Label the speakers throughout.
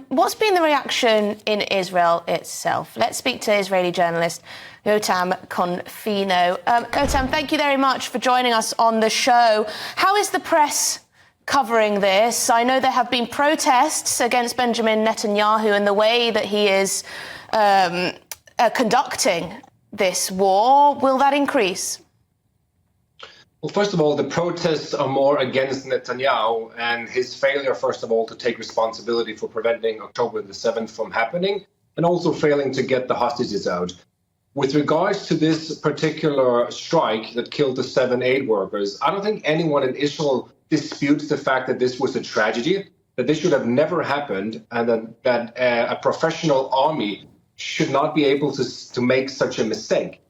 Speaker 1: What's been the reaction in Israel itself? Let's speak to Israeli journalist Jotam Confino. Jotam, thank you very much for joining us on the show. How is the press covering this? I know there have been protests against Benjamin Netanyahu and the way that he is conducting this war. Will that increase?
Speaker 2: Well, first of all, the protests are more against Netanyahu and his failure, first of all, to take responsibility for preventing October the 7th from happening, and also failing to get the hostages out. With regards to this particular strike that killed the 7 aid workers, I don't think anyone in Israel disputes the fact that this was a tragedy, that this should have never happened, and that a professional army should not be able to make such a mistake.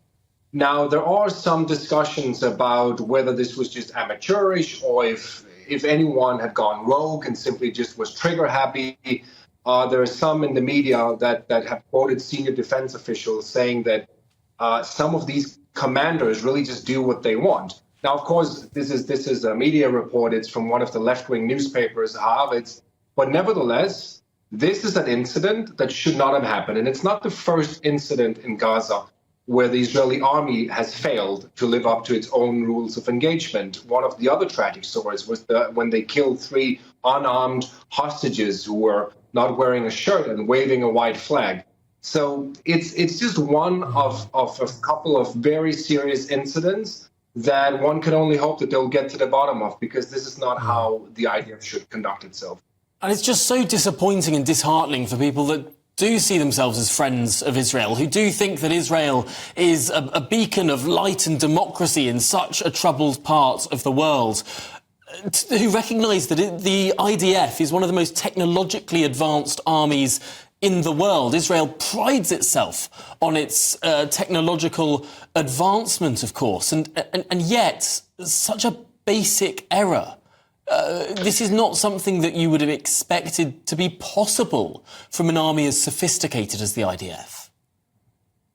Speaker 2: Now, there are some discussions about whether this was just amateurish or if anyone had gone rogue and simply just was trigger happy. There are some in the media that have quoted senior defense officials saying that some of these commanders really just do what they want. Now, of course, this is a media report. It's from one of the left-wing newspapers, Haaretz. But nevertheless, this is an incident that should not have happened. And it's not the first incident in Gaza where the Israeli army has failed to live up to its own rules of engagement. One of the other tragic stories was when they killed 3 unarmed hostages who were not wearing a shirt and waving a white flag. So it's just one of a couple of very serious incidents that one can only hope that they'll get to the bottom of, because this is not how the IDF should conduct itself.
Speaker 3: And it's just so disappointing and disheartening for people that do see themselves as friends of Israel, who do think that Israel is a beacon of light and democracy in such a troubled part of the world, who recognise that the IDF is one of the most technologically advanced armies in the world. Israel prides itself on its technological advancement, of course, and yet such a basic error. This is not something that you would have expected to be possible from an army as sophisticated as the IDF.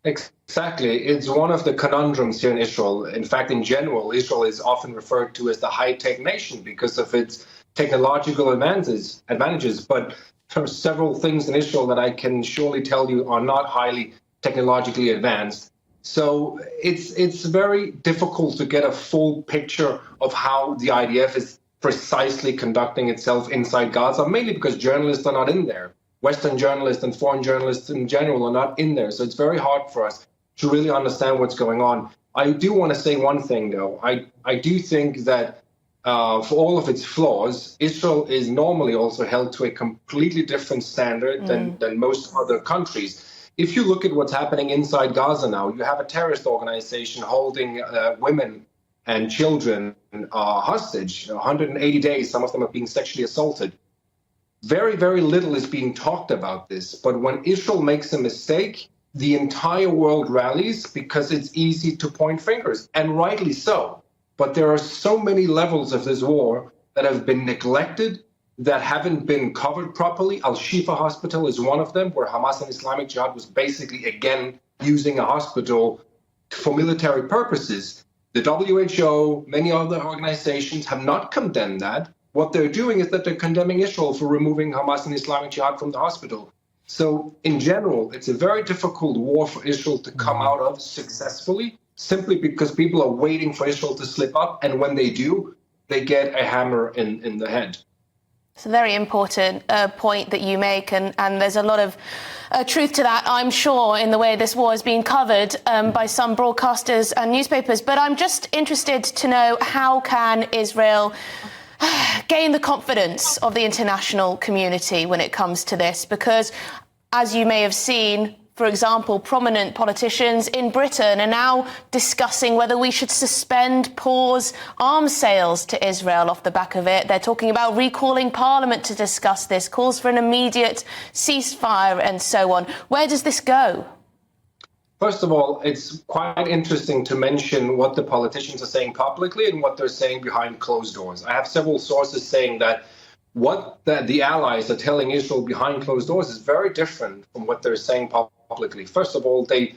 Speaker 2: Exactly. It's one of the conundrums here in Israel. In fact, in general, Israel is often referred to as the high-tech nation because of its technological advantages. But there are several things in Israel that I can surely tell you are not highly technologically advanced. So it's very difficult to get a full picture of how the IDF is precisely conducting itself inside Gaza, mainly because journalists are not in there. Western journalists and foreign journalists in general are not in there. So it's very hard for us to really understand what's going on. I do want to say one thing, though. I do think that for all of its flaws, Israel is normally also held to a completely different standard than most other countries. If you look at what's happening inside Gaza now, you have a terrorist organization holding women and children hostage, 180 days. Some of them are being sexually assaulted. Very, very little is being talked about this. But when Israel makes a mistake, the entire world rallies because it's easy to point fingers, and rightly so. But there are so many levels of this war that have been neglected, that haven't been covered properly. Al-Shifa Hospital is one of them, where Hamas and Islamic Jihad was basically, again, using a hospital for military purposes. The WHO, many other organizations have not condemned that. What they're doing is that they're condemning Israel for removing Hamas and Islamic Jihad from the hospital. So in general, it's a very difficult war for Israel to come out of successfully, simply because people are waiting for Israel to slip up. And when they do, they get a hammer in the head.
Speaker 1: It's a very important point that you make, and there's a lot of truth to that, I'm sure, in the way this war is being covered by some broadcasters and newspapers. But I'm just interested to know, how can Israel gain the confidence of the international community when it comes to this? Because, as you may have seen, for example, prominent politicians in Britain are now discussing whether we should pause arms sales to Israel off the back of it. They're talking about recalling Parliament to discuss this, calls for an immediate ceasefire and so on. Where does this go?
Speaker 2: First of all, it's quite interesting to mention what the politicians are saying publicly and what they're saying behind closed doors. I have several sources saying that what the allies are telling Israel behind closed doors is very different from what they're saying publicly. First of all, they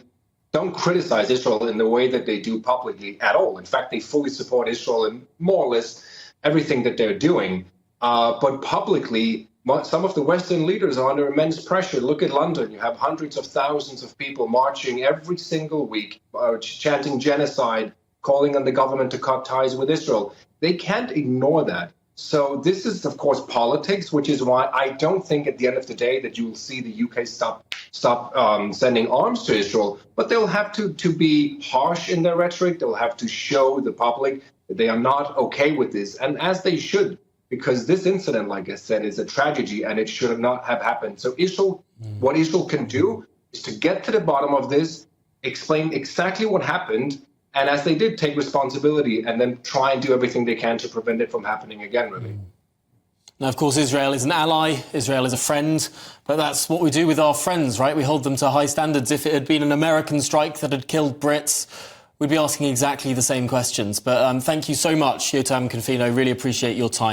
Speaker 2: don't criticize Israel in the way that they do publicly at all. In fact, they fully support Israel in more or less everything that they're doing. But publicly, Some of the Western leaders are under immense pressure. Look at London. You have hundreds of thousands of people marching every single week, chanting genocide, calling on the government to cut ties with Israel. They can't ignore that. So this is, of course, politics, which is why I don't think at the end of the day that you will see the UK stop sending arms to Israel. But they'll have to be harsh in their rhetoric. They'll have to show the public that they are not okay with this, and as they should, because this incident, like I said, is a tragedy and it should not have happened. So what Israel can do is to get to the bottom of this, explain exactly what happened, and as they did, take responsibility and then try and do everything they can to prevent it from happening again, really.
Speaker 3: Now, of course, Israel is an ally, Israel is a friend, but that's what we do with our friends, right? We hold them to high standards. If it had been an American strike that had killed Brits, we'd be asking exactly the same questions. But thank you so much, Jotam Confino. Really appreciate your time.